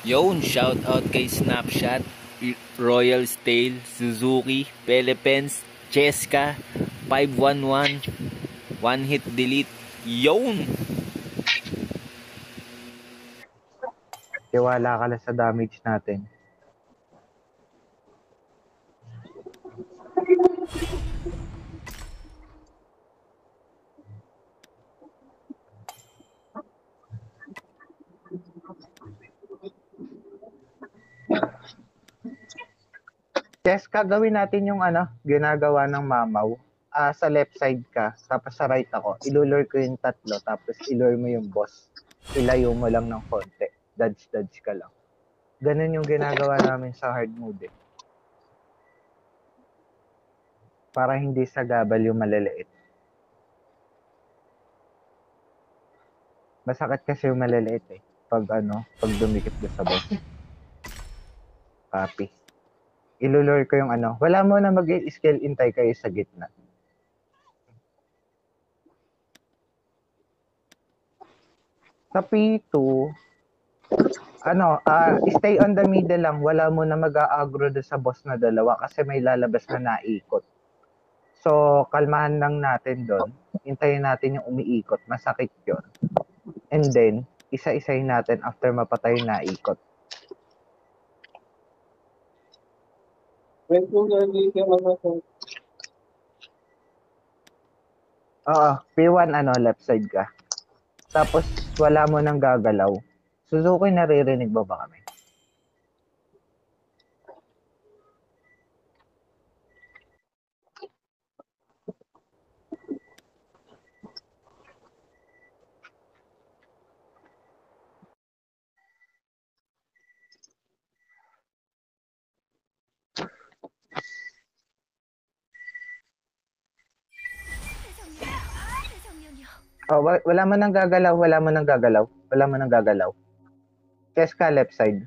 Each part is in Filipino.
Yun, shout out kay Snapshot, Royal Stale, Suzuki, Philippines, Cheska, 511, One Hit Delete. Yun! Tiwala ka lang sa damage natin. Yes, gagawin natin yung ginagawa ng mamaw. Sa left side ka, tapos sa right ako. Ilulure ko yung tatlo, tapos ilure mo yung boss. Ilayo mo lang ng konti. Dodge ka lang. Ganun yung ginagawa namin sa hard mode eh. Para hindi sagabal yung maliliit. Masakit kasi yung maliliit eh. Pag dumikit doon sa boss. Copy. Ilulure ko yung wala mo na mag-skill intay kayo sa gitna. Sa P2, stay on the middle lang. Wala mo na mag-a-aggro doon sa boss na dalawa kasi may lalabas na naikot. So, kalmahan lang natin doon. Hintayin natin yung umiikot. Masakit yun. And then, isa-isahin natin after mapatay na ikot. Oo, P1 left side ka. Tapos wala mo nang gagalaw. Suzuki, naririnig ba kami? Oh, wala mo nang gagalaw, wala mo nang gagalaw. Wala mo nang gagalaw. Cheska, left side.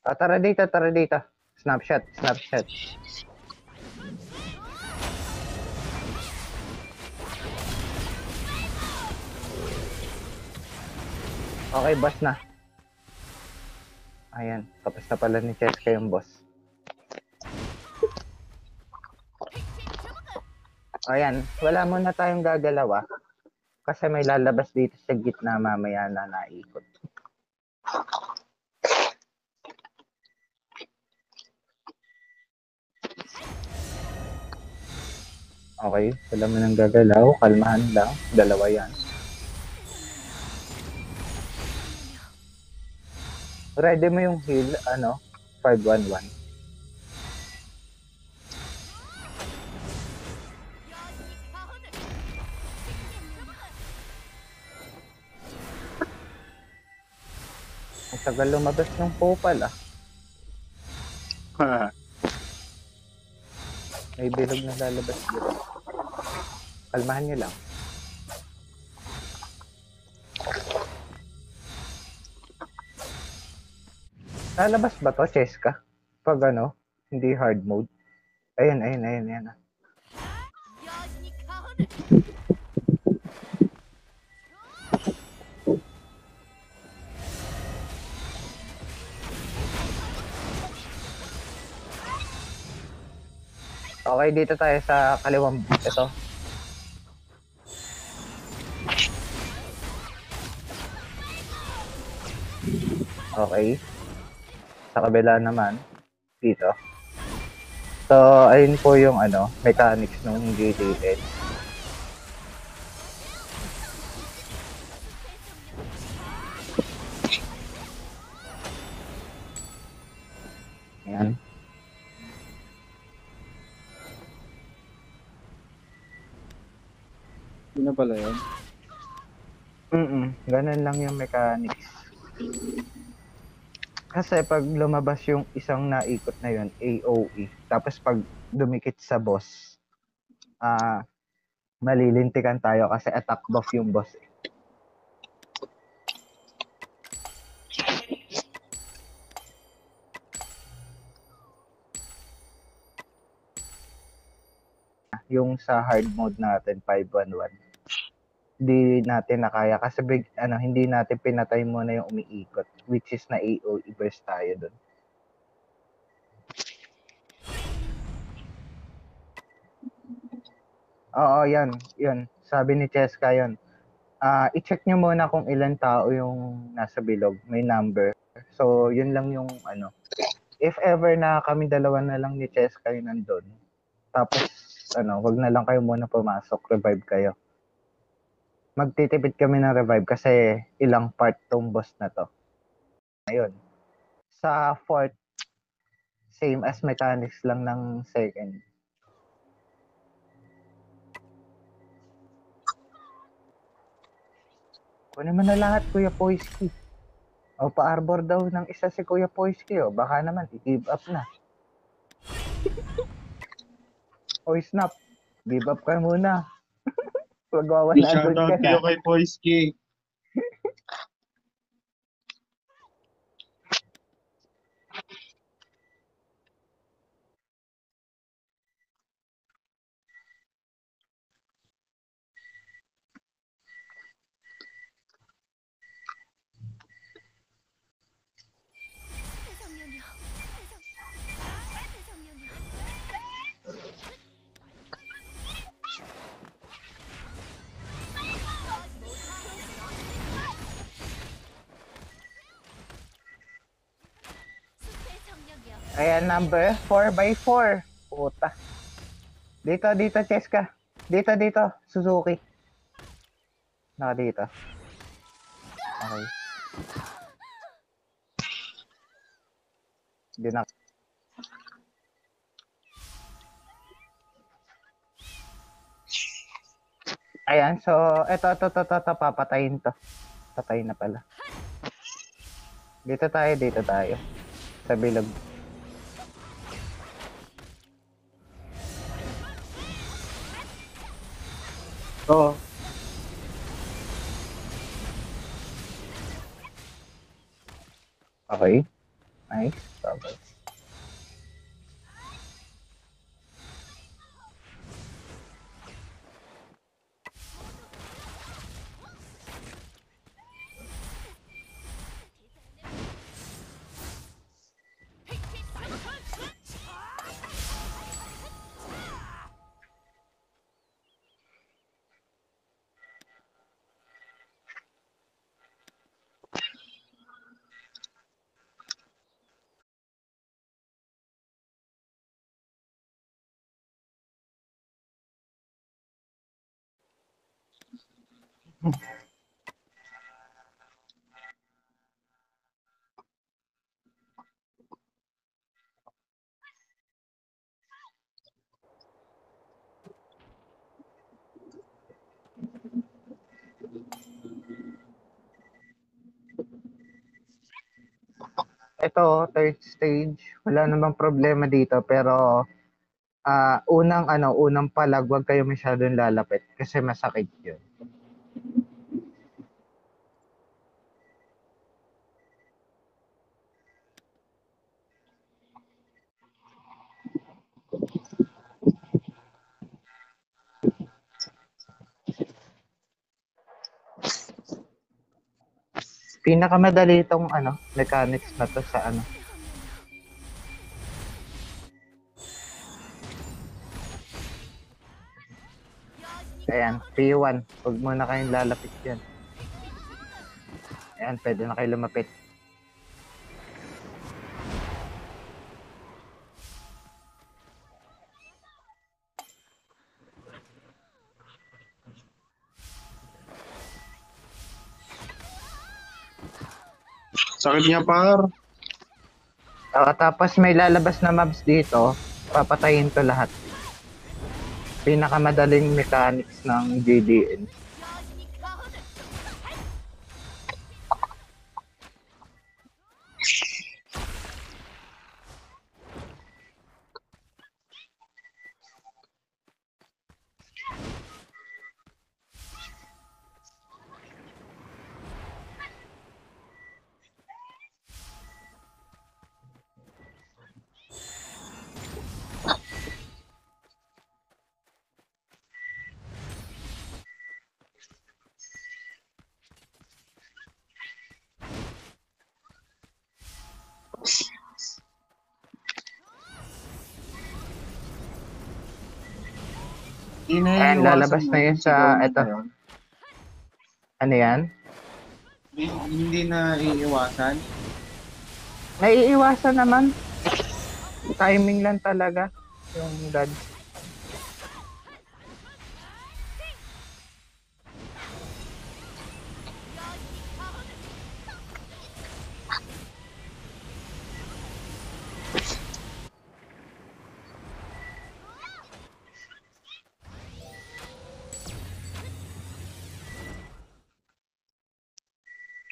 Tara dito. Snapshot. Okay, boss na. Ayan, tapos na pala ni Cheska yung boss. Ayan, wala mo na tayong gagalaw kasi may lalabas dito sa gitna mamaya na naikot. Okay, wala mo nang gagalaw, kalmahan lang, dalawa yan. Ready mo yung heal, 511. Ang tagal lumabas ng popal May bilog na lalabas dito. Kalmahan nyo lang. Lalabas ba to, Cheska? Pag hindi hard mode. Ayan. Okay, dito tayo sa kaliwang ito. Okay. Sa kabila naman, dito. So, ayun po yung mechanics ng GTN. Ayan. Yun na pala yun? Ganun lang yung mechanics. Kasi pag lumabas yung isang naikot na yun, AOE, tapos pag dumikit sa boss, malilintikan tayo kasi attack buff yung boss. yung sa hard mode natin 511. Hindi natin nakaya kasi hindi natin pinatay muna yung umiikot, which is na AOE burst tayo dun. Oo, yan. Sabi ni Cheska yun. I-check nyo muna kung ilan tao yung nasa bilog. May number. So, yun lang yung ano. If ever na kami dalawa na lang ni Cheska yung nandun, tapos, wag na lang kayo muna pumasok. Revive kayo. Magtitipid kami ng revive kasi ilang part tong boss na to. Ayun. Sa fourth, same as mechanics lang ng second. Kunin mo na lahat, Kuya Poisky. O, pa-arbor daw ng isa si Kuya Poisky, o. Baka naman, i-give up na. O, snap. Give up ka muna. Magwawala doon Shoutout ka na. kayo kay Poisky. Ayan, number 4x4. Puta. Dito, Cheska. Dito, Suzuki. Naka dito. Okay. Di na. Ayan, so, ito, papatayin to. Patayin na pala. Dito tayo. Sa bilog. Oo. Okay. Nice. Okay. Ito, third stage. Wala namang problema dito, pero unang palag, wag kayo masyadong lalapit kasi masakit yun. Pinakamadali itong mechanics na to sa Ayan, P1. Huwag muna kayong lalapit yan. Ayan, pwede na kayo lumapit. Sakit niya, par. Tapos may lalabas na mobs dito, papatayin to lahat. Pinakamadaling mechanics ng GDN. Hindi na Ayan, iiwasan lalabas na yun sa, sigaw na eto, yun. ano yan? Hindi na iiwasan. Naiiwasan naman. Timing lang talaga yung dodge.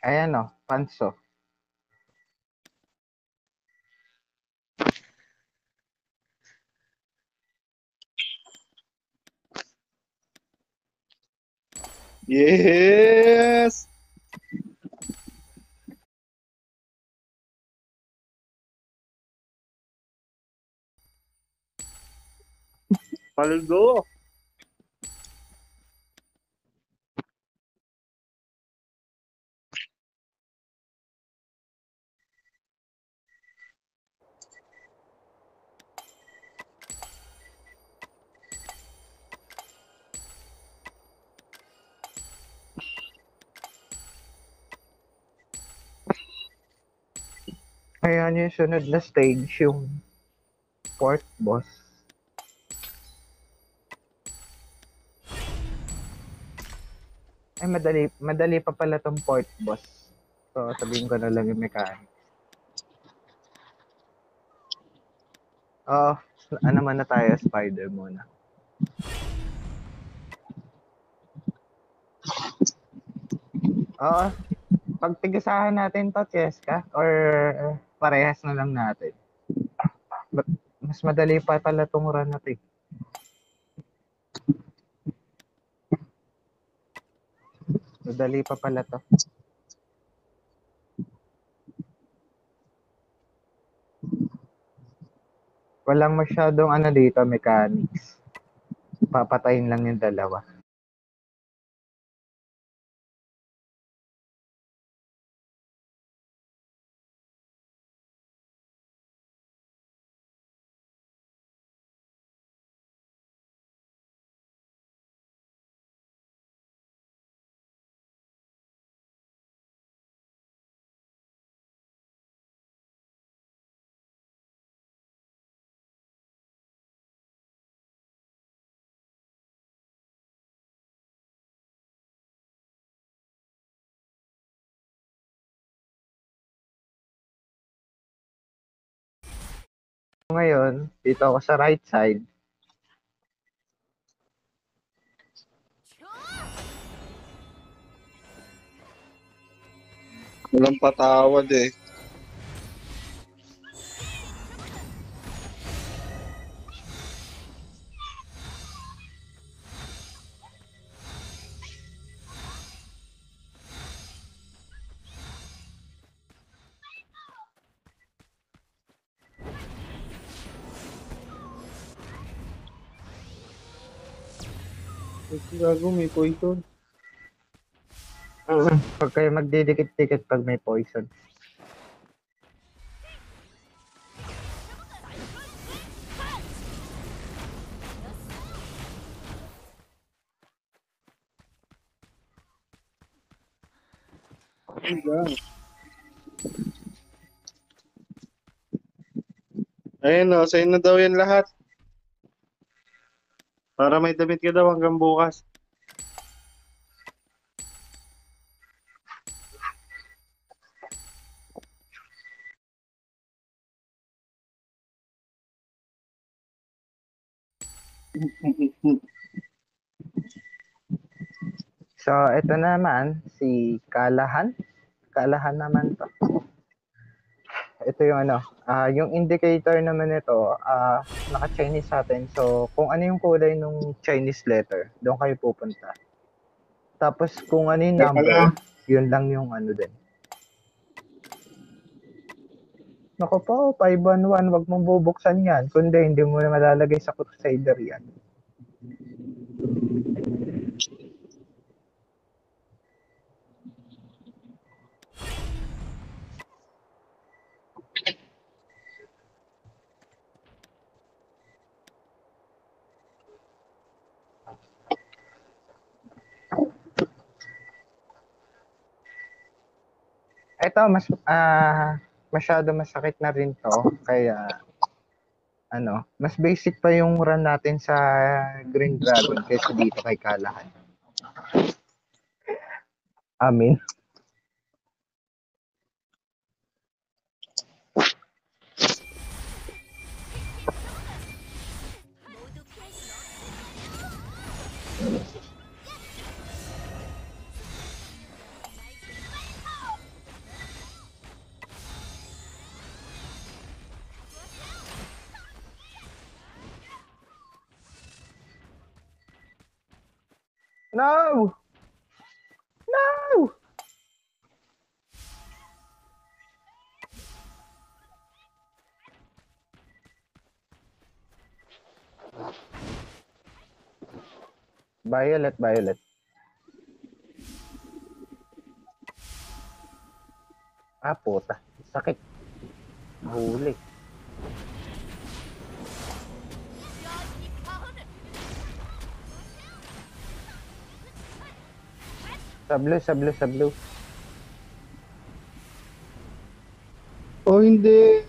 Ayan o, panso. Yes! Paldo! Ayan yung sunod na stage, yung fourth boss. Ay, madali pa pala tong fourth boss. So, sabihin ko na lang yung mechanic. Oo, ano muna tayo, spider muna. Oo, pagtigasahan natin to, Cheska, or parehas na lang natin. Mas madali pa pala tong run na to. Madali pa pala to. Walang masyadong ano dito, mechanics. Papatayin lang yung dalawa. Ngayon, dito ako sa right side. Walang patawad eh. Gago, may poison. Pag kayo magdidikit-dikit pag may poison. Ayun o, sa'yo na daw yan lahat. Para may damit ka daw hanggang bukas. So, ito naman, si Kalahan. Kalahan naman to. Ito yung ano, yung indicator naman nito, naka-Chinese sa atin. So, kung ano yung kulay ng Chinese letter, doon kayo pupunta. Tapos, kung ano yung number, yun lang yung ano din. Naku po, 511, wag mong bubuksan yan. Kundi, hindi mo na malalagay sa Crusader yan. Ito, masyado masakit na rin to. Kaya, mas basic pa yung run natin sa Green Dragon kaysa dito kay Kalahan. Amin. No! No! Violet, Violet. Ah, puta. Sakit. Huli. Sa blue, sa blue, sa blue. Oh, hindi.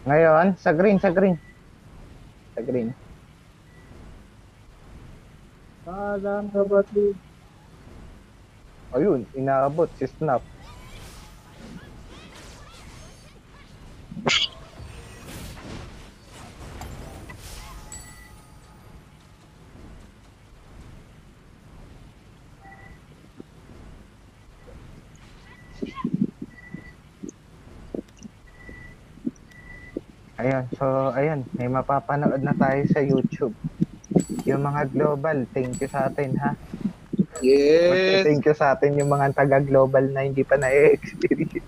Ngayon, sa green, sa green. Sa green. Alam kapatid. Ayun, inaabot si Snap. Ayan, so ayan, may mapapanood na tayo sa YouTube. Yung mga global, thank you sa atin ha. Yes. Thank you sa atin yung mga taga-global na hindi pa na-experience.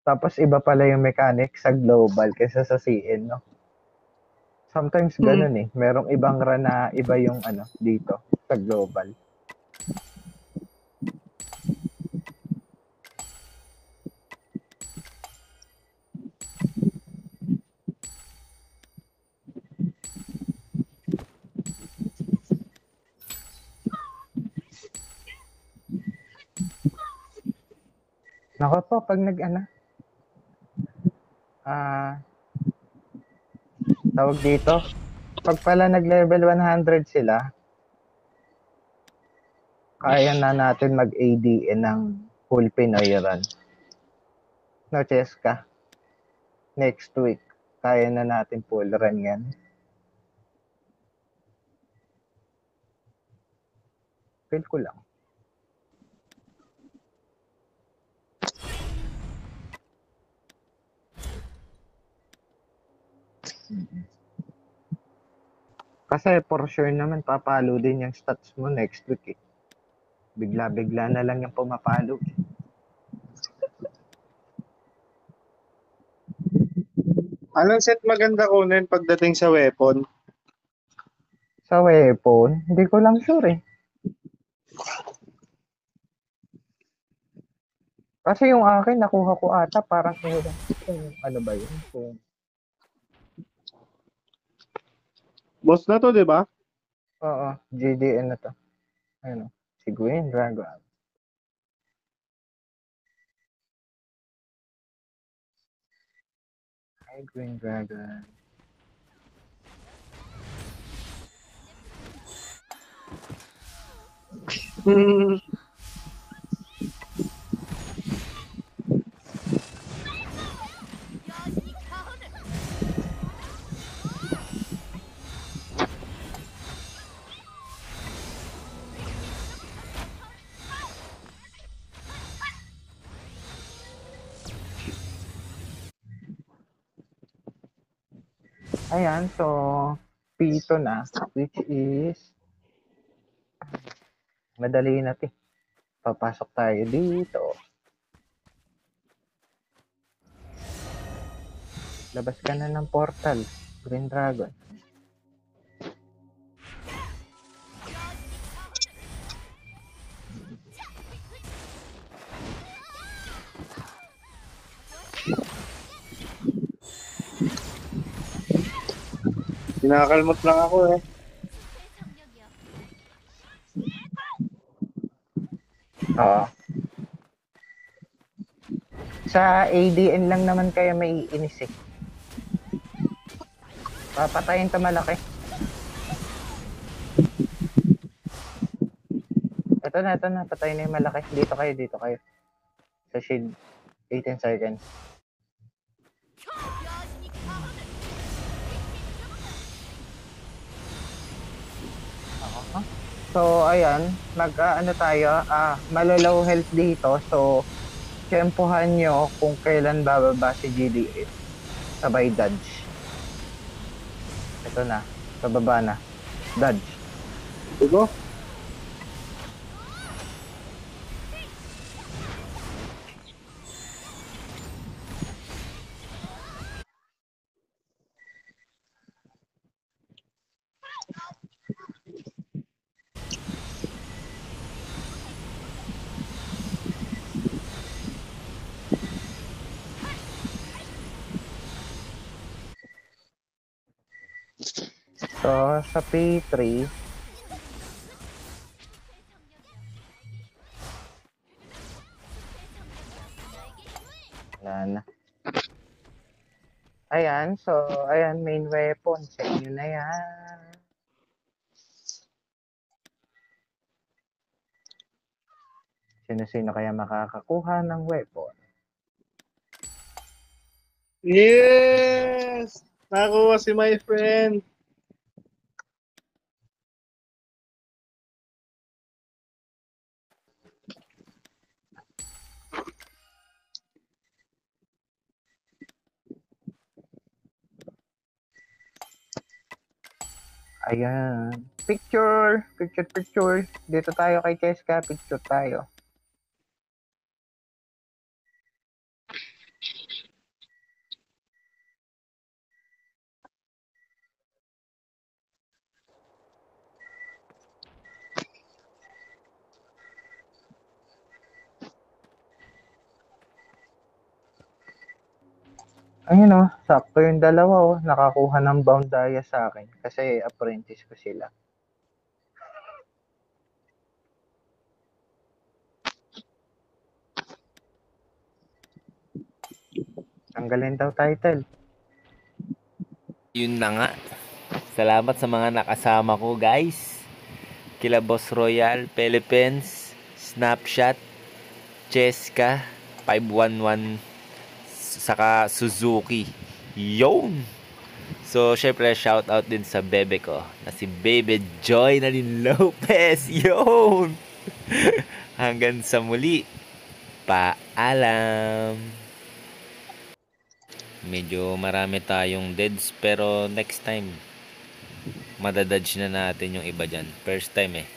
Tapos iba pala yung mechanic sa global kaysa sa CN, no? Sometimes ganun eh. Merong ibang run na iba yung dito sa global. Nako po, pag tawag dito, pag pala nag-level 100 sila, kaya na natin mag-ADN ng full Pinoy run. No, Cheska? Next week, kaya na natin full run yan. Feel ko lang. Kasi for sure naman papalo din yung stats mo next week eh. Bigla-bigla na lang yung pumapalo. Anong set maganda kunin pagdating sa weapon? Sa weapon, hindi ko lang sure eh. Kasi yung akin, nakuha ko ata parang ano ba yun? Kung Boss na to, di ba? oo, GDN na to. Ano, si Green Dragon. Hi, Green Dragon. Ayan, so pito na, which is madali na ito. Papasok tayo dito. Labas ka na ng portal, Green Dragon. Kinakalmot lang ako eh. Oo. Sa ADN lang naman kaya may inis eh. Papatayin to malaki. Ito na. Patayin na yung malaki. Dito kayo. Sa shield. 18 seconds. So, ayan. Ano tayo. Malolow health dito. So, tempohan nyo kung kailan bababa si GDA. Sabay dodge. Ito na. Bababa na. Dodge. Digo? So, sa P3, wala na. Ayan, so, ayan, main weapon. Sa inyo na yan. Sino-sino kaya makakakuha ng weapon? Yes! Nakuha si my friend. Ayan. Picture. Dito tayo kay Cheska. Picture tayo. Ayun oh, sakto yung dalawa oh. Nakakuha ng bound daya sa akin. Kasi apprentice ko sila. Tanggalin daw title. Yun na nga. Salamat sa mga nakasama ko, guys. Kila Boss Royal, Philippines, Snapshot, Cheska, 511, saka Suzuki. Yun! So, syempre, shout out din sa bebe ko na si Baby Joy Nalin Lopez. Yun! Hanggang sa muli. Paalam! Medyo marami tayong deads pero next time madadodge na natin yung iba dyan. First time eh.